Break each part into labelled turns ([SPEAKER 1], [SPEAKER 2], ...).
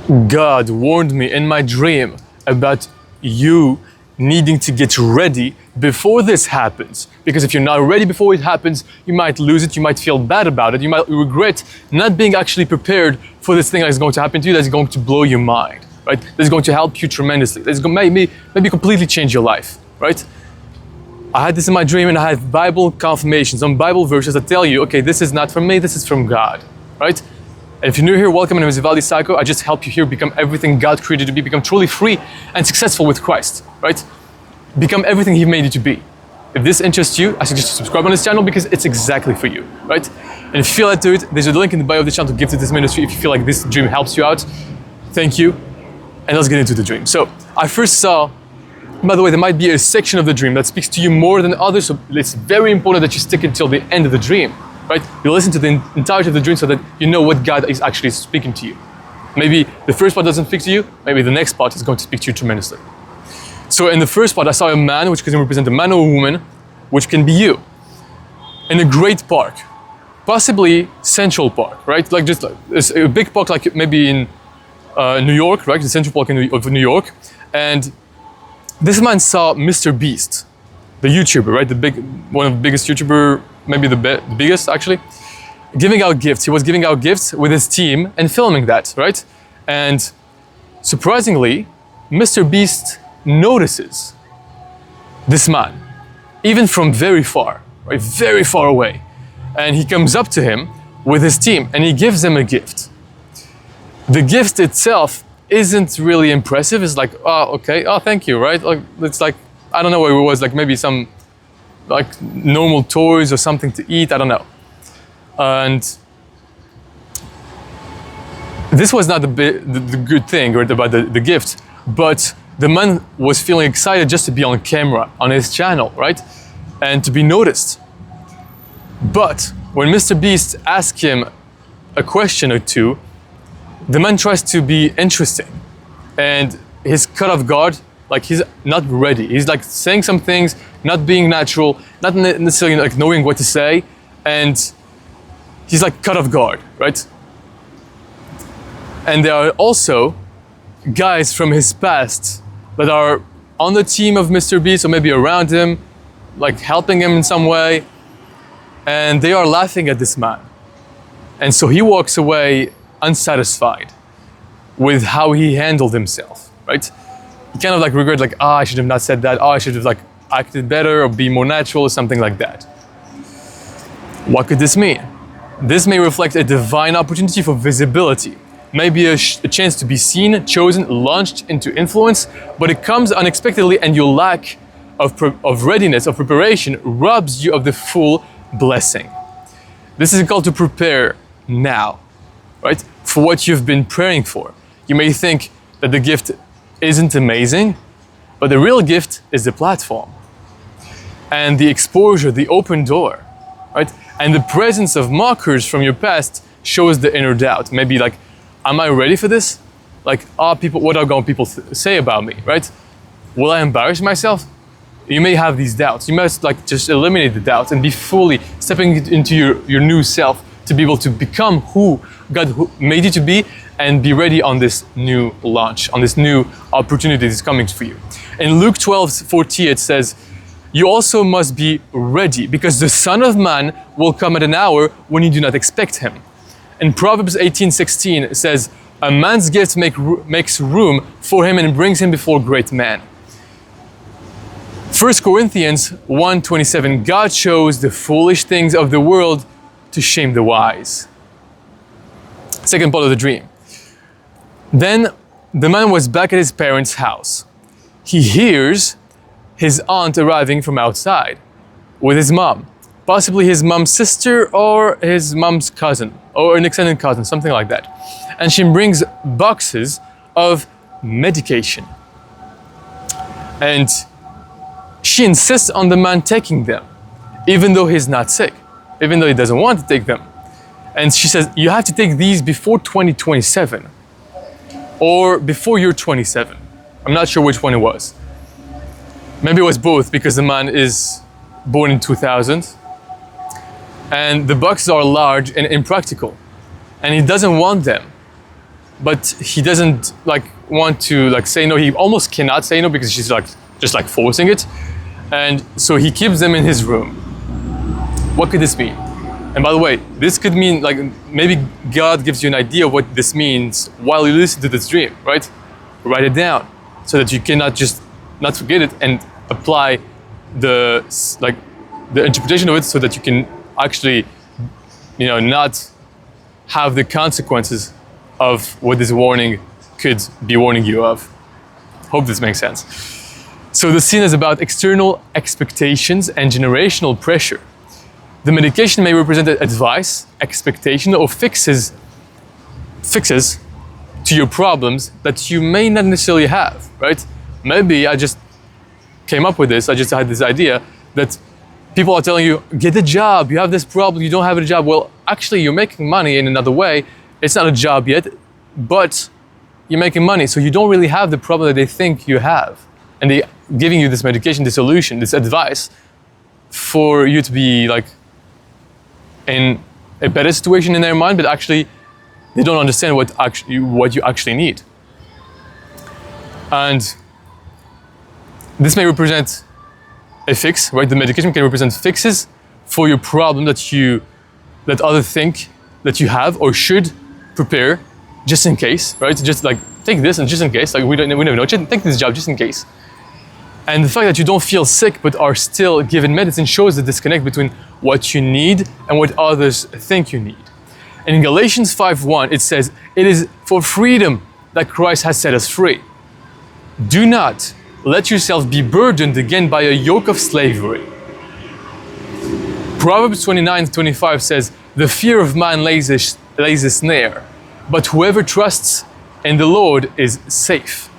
[SPEAKER 1] God warned me in my dream about you needing to get ready before this happens. Because if you're not ready before it happens, you might lose it, you might feel bad about it, you might regret not being actually prepared for this thing that is going to happen to you, that's going to blow your mind, right? That's going to help you tremendously. That's going to maybe completely change your life, right? I had this in my dream, and I had Bible confirmations, some Bible verses that tell you, okay, this is not from me, this is from God, right? And if you're new here, welcome. My name is Ivaldi, Sako. I just help you here become everything God created you to be, become truly free and successful with Christ, right? Become everything He made you to be. If this interests you, I suggest you subscribe on this channel because it's exactly for you, right? And if you feel like to it, there's a link in the bio of the channel to give to this ministry if you feel like this dream helps you out. Thank you. And let's get into the dream. So I first saw, by the way, there might be a section of the dream that speaks to you more than others, so it's very important that you stick until the end of the dream, right? You listen to the entirety of the dream so that you know what God is actually speaking to you. Maybe the first part doesn't speak to you, maybe the next part is going to speak to you tremendously. So in the first part, I saw a man, which can represent a man or a woman, which can be you, in a great park, possibly Central Park, right? Like just a big park, like maybe in New York, right? The Central Park of New York. And this man saw Mr. Beast, the YouTuber, right? One of the biggest YouTuber, maybe the biggest actually, giving out gifts. He was giving out gifts with his team and filming that, right? And surprisingly, Mr. Beast notices this man, even from very far, right? Very far away. And he comes up to him with his team and he gives him a gift. The gift itself isn't really impressive. It's like, oh, okay, oh, thank you, right? Like, it's like, I don't know what it was, like maybe some like normal toys or something to eat, I don't know. And this was not the good thing right, about the gift, but the man was feeling excited just to be on camera on his channel, right? And to be noticed. But when Mr. Beast asked him a question or two, the man tries to be interesting and he's caught off guard, like he's not ready. He's like saying some things, not being natural, not necessarily like knowing what to say, and he's like caught off guard, right? And there are also guys from his past that are on the team of Mr. Beast or maybe around him, like helping him in some way, and they are laughing at this man. And so he walks away unsatisfied with how he handled himself, right? He kind of like regrets, like, I should have not said that, I should have like acted better or be more natural or something like that. What could this mean? This may reflect a divine opportunity for visibility, maybe a chance to be seen, chosen, launched into influence, but it comes unexpectedly and your lack of readiness, of preparation, robs you of the full blessing. This is a call to prepare now, right? For what you've been praying for. You may think that the gift isn't amazing, but the real gift is the platform and the exposure, the open door, right? And the presence of mockers from your past shows the inner doubt. Maybe like, am I ready for this? Like, what are going people say about me, right? Will I embarrass myself? You may have these doubts. You must like just eliminate the doubts and be fully stepping into your new self to be able to become who God made you to be and be ready on this new launch, on this new opportunity that's coming for you. In Luke 12:40, it says, you also must be ready because the Son of Man will come at an hour when you do not expect him. In Proverbs 18:16, it says, a man's gift makes room for him and brings him before great men. 1 Corinthians 1:27, God chose the foolish things of the world to shame the wise. Second part of the dream. Then the man was back at his parents' house. He hears his aunt arriving from outside with his mom, possibly his mom's sister or his mom's cousin or an extended cousin, something like that. And she brings boxes of medication. And she insists on the man taking them, even though he's not sick, even though he doesn't want to take them. And she says, you have to take these before 2027 or before you're 27. I'm not sure which one it was. Maybe it was both because the man is born in 2000 and the boxes are large and impractical and he doesn't want them but he doesn't like want to like say no. He almost cannot say no because she's like just like forcing it. And so he keeps them in his room. What could this mean? And by the way, this could mean like maybe God gives you an idea of what this means while you listen to this dream, right? Write it down so that you cannot just not forget it and apply the interpretation of it so that you can actually, not have the consequences of what this warning could be warning you of. Hope this makes sense. So the scene is about external expectations and generational pressure. The medication may represent advice, expectation, or fixes to your problems that you may not necessarily have, right? Maybe I just came up with this, I just had this idea that people are telling you, get a job, you have this problem, you don't have a job. Well, actually you're making money in another way. It's not a job yet, but you're making money. So you don't really have the problem that they think you have. And they're giving you this medication, this solution, this advice for you to be like in a better situation in their mind, but actually they don't understand what you actually need. And this may represent a fix, right? The medication can represent fixes for your problem that others think that you have or should prepare just in case, right? Just like take this and just in case, like we never know. Just take this job just in case. And the fact that you don't feel sick but are still given medicine shows the disconnect between what you need and what others think you need. And in Galatians 5:1, it says, "It is for freedom that Christ has set us free. Do not let yourself be burdened again by a yoke of slavery." Proverbs 29:25 says, "The fear of man lays a snare, but whoever trusts in the Lord is safe."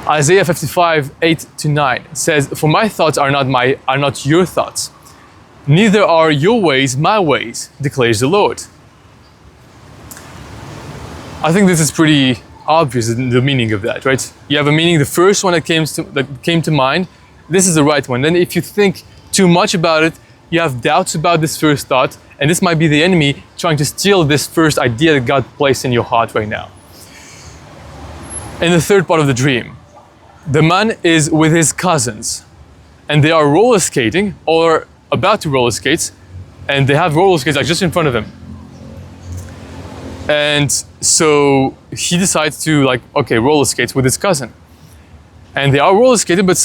[SPEAKER 1] Isaiah 55:8-9 says, "For my thoughts are not your thoughts, neither are your ways my ways, declares the Lord." I think this is pretty obvious, the meaning of that, right? You have a meaning, the first one that came to mind, this is the right one. Then if you think too much about it, you have doubts about this first thought, and this might be the enemy trying to steal this first idea that God placed in your heart right now. In the third part of the dream, the man is with his cousins, and they are roller skating or about to roller skate, and they have roller skates like just in front of him. And so he decides to roller skates with his cousin. And they are roller skating, but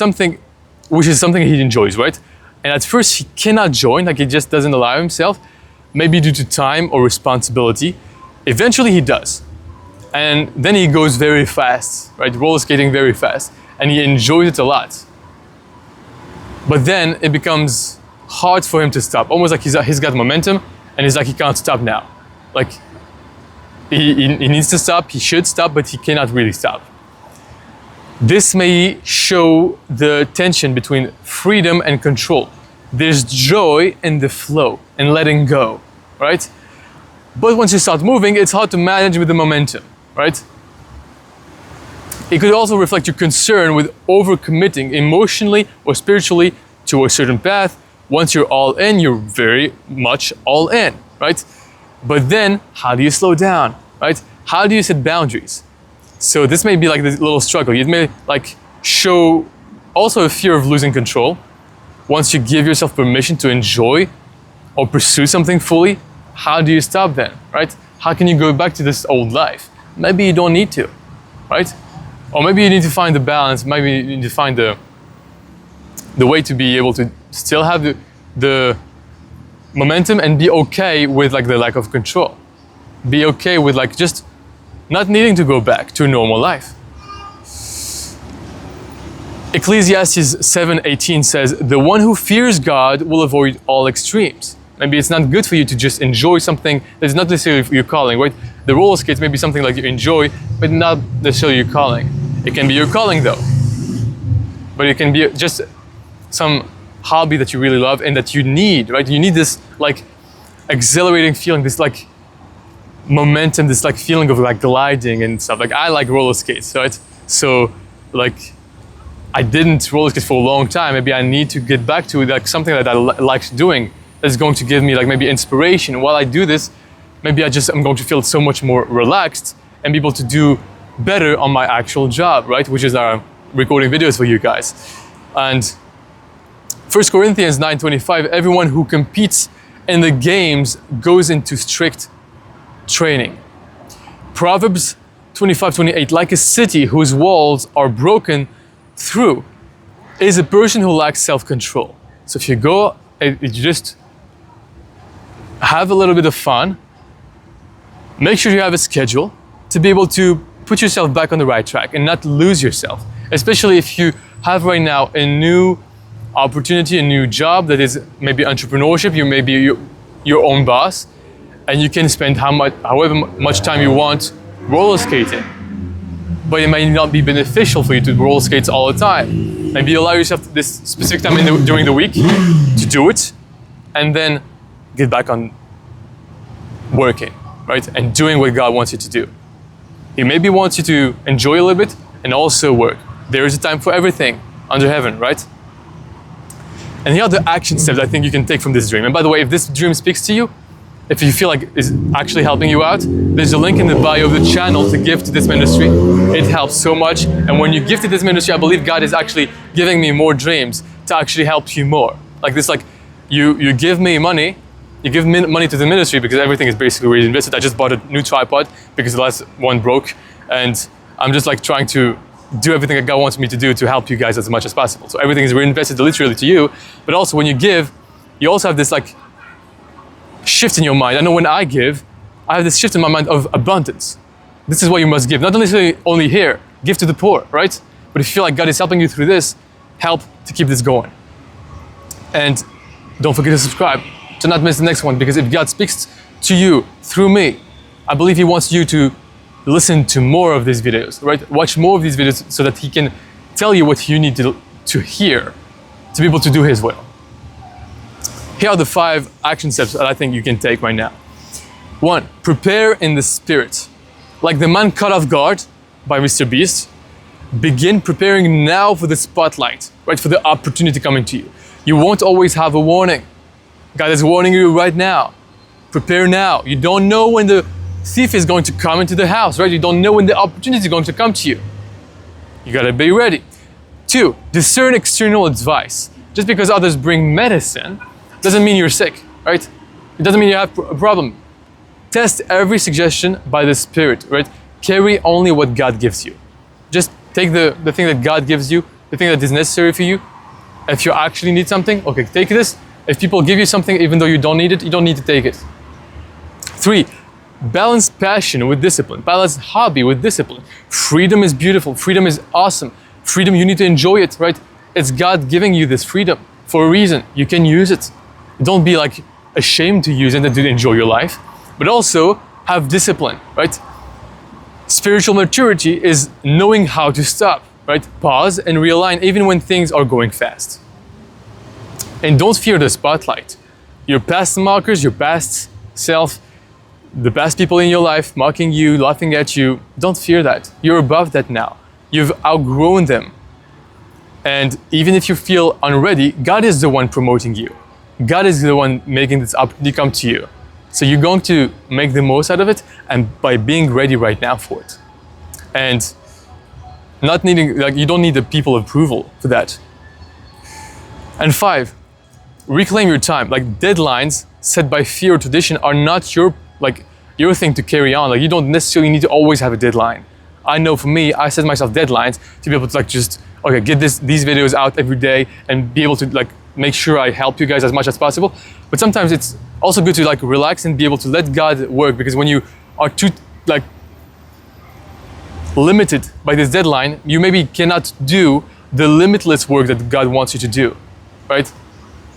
[SPEAKER 1] which is something he enjoys, right? And at first he cannot join, he just doesn't allow himself, maybe due to time or responsibility. Eventually he does. And then he goes very fast, right? Roller skating very fast. And he enjoys it a lot. But then it becomes hard for him to stop. Almost like he's got momentum and he's like he can't stop now. Like he needs to stop, he should stop, but he cannot really stop. This may show the tension between freedom and control. There's joy in the flow and letting go, right? But once you start moving, it's hard to manage with the momentum, right? It could also reflect your concern with overcommitting emotionally or spiritually to a certain path. Once you're all in, you're very much all in, right? But then, how do you slow down, right? How do you set boundaries? So this may be like this little struggle. It may show also a fear of losing control. Once you give yourself permission to enjoy or pursue something fully, how do you stop then, right? How can you go back to this old life? Maybe you don't need to, right? Or maybe you need to find the balance. Maybe you need to find the way to be able to still have the momentum and be okay with the lack of control. Be okay with just not needing to go back to a normal life. Ecclesiastes 7:18 says, "The one who fears God will avoid all extremes." Maybe it's not good for you to just enjoy something that's not necessarily your calling, right? The roller skates may be something you enjoy, but not necessarily your calling. It can be your calling though. But it can be just some hobby that you really love and that you need, right? You need this exhilarating feeling, this momentum, this feeling of liked and stuff. I like roller skates, right? So I didn't roller skate for a long time. Maybe I need to get back to something that I like doing that's going to give me maybe inspiration. While I do this, maybe I'm going to feel so much more relaxed and be able to do better on my actual job, right? Which is recording videos for you guys. And 1 Corinthians 9:25, everyone who competes in the games goes into strict training. Proverbs 25:28, like a city whose walls are broken through is a person who lacks self-control. So if you go and you just have a little bit of fun, make sure you have a schedule to be able to put yourself back on the right track and not lose yourself. Especially if you have right now a new opportunity, a new job that is maybe entrepreneurship, you may be your own boss, and you can spend however much time you want roller skating. But it may not be beneficial for you to roller skate all the time. Maybe allow yourself this specific time during the week to do it, and then get back on working, right? And doing what God wants you to do. He maybe wants you to enjoy a little bit and also work. There is a time for everything under heaven, right? And here are the action steps I think you can take from this dream. And by the way, if this dream speaks to you, if you feel like it's actually helping you out, there's a link in the bio of the channel to give to this ministry. It helps so much. And when you give to this ministry, I believe God is actually giving me more dreams to actually help you more. Like this, like you give me money, you give money to the ministry because everything is basically reinvested. I just bought a new tripod because the last one broke. And I'm just like trying to do everything that God wants me to do to help you guys as much as possible. So everything is reinvested literally to you. But also when you give, you also have this like shift in your mind. I know when I give, I have this shift in my mind of abundance. This is what you must give. Not only here, give to the poor, right? But if you feel like God is helping you through this, help to keep this going. And don't forget to subscribe to not miss the next one, because if God speaks to you through me, I believe He wants you to listen to more of these videos, right? Watch more of these videos so that He can tell you what you need to hear to be able to do His will. Here are the 5 action steps that I think you can take right now. 1, prepare in the spirit. Like the man caught off guard by Mr. Beast, begin preparing now for the spotlight, right? For the opportunity coming to you. You won't always have a warning. God is warning you right now. Prepare now. You don't know when the thief is going to come into the house, right? You don't know when the opportunity is going to come to you. You gotta be ready. 2, discern external advice. Just because others bring medicine doesn't mean you're sick, right? It doesn't mean you have a problem. Test every suggestion by the Spirit, right? Carry only what God gives you. Just take the thing that God gives you, the thing that is necessary for you. If you actually need something, okay, take this. If people give you something, even though you don't need it, you don't need to take it. 3, balance passion with discipline. Balance hobby with discipline. Freedom is beautiful. Freedom is awesome. Freedom, you need to enjoy it, right? It's God giving you this freedom for a reason. You can use it. Don't be like ashamed to use it and to enjoy your life, but also have discipline, right? Spiritual maturity is knowing how to stop, right? Pause and realign even when things are going fast. And don't fear the spotlight. Your past mockers, your past self, the past people in your life mocking you, laughing at you, don't fear that. You're above that now. You've outgrown them. And even if you feel unready, God is the one promoting you. God is the one making this opportunity come to you. So you're going to make the most out of it, and by being ready right now for it. And not needing, like, you don't need the people approval for that. And 5, reclaim your time. Like, deadlines set by fear or tradition are not your thing to carry on. Like, you don't necessarily need to always have a deadline. I know for me, I set myself deadlines to be able to get these videos out every day and be able to make sure I help you guys as much as possible. But sometimes it's also good to relax and be able to let God work, because when you are too limited by this deadline, you maybe cannot do the limitless work that God wants you to do, right?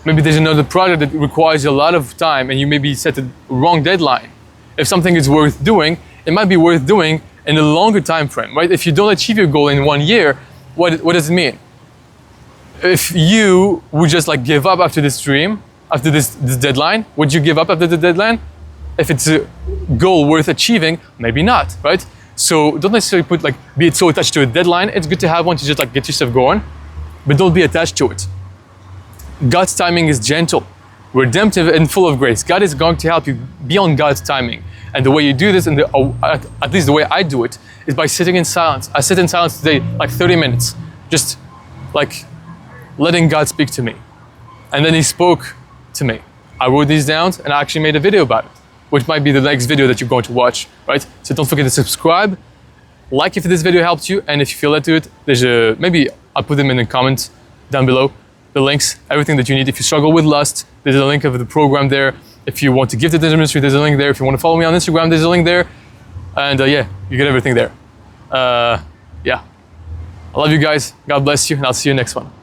[SPEAKER 1] Maybe there's another project that requires a lot of time and you maybe set the wrong deadline. If something is worth doing, it might be worth doing in a longer time frame, right? If you don't achieve your goal in 1 year, what does it mean? If you would just give up after this dream, after this deadline, would you give up after the deadline? If it's a goal worth achieving, maybe not, right? So don't necessarily be so attached to a deadline. It's good to have one to just get yourself going, but don't be attached to it. God's timing is gentle, redemptive, and full of grace. God is going to help you be on God's timing. And the way you do this, and at least the way I do it, is by sitting in silence. I sit in silence today, like 30 minutes, just like letting God speak to me. And then he spoke to me. I wrote these down and I actually made a video about it, which might be the next video that you're going to watch, right? So don't forget to subscribe, like if this video helped you, and if you feel led to it, maybe I'll put them in the comments down below, the links, everything that you need. If you struggle with lust, there's a link of the program there. If you want to give to this ministry, there's a link there. If you want to follow me on Instagram, there's a link there. And yeah, you get everything there. Yeah. I love you guys. God bless you, and I'll see you next one.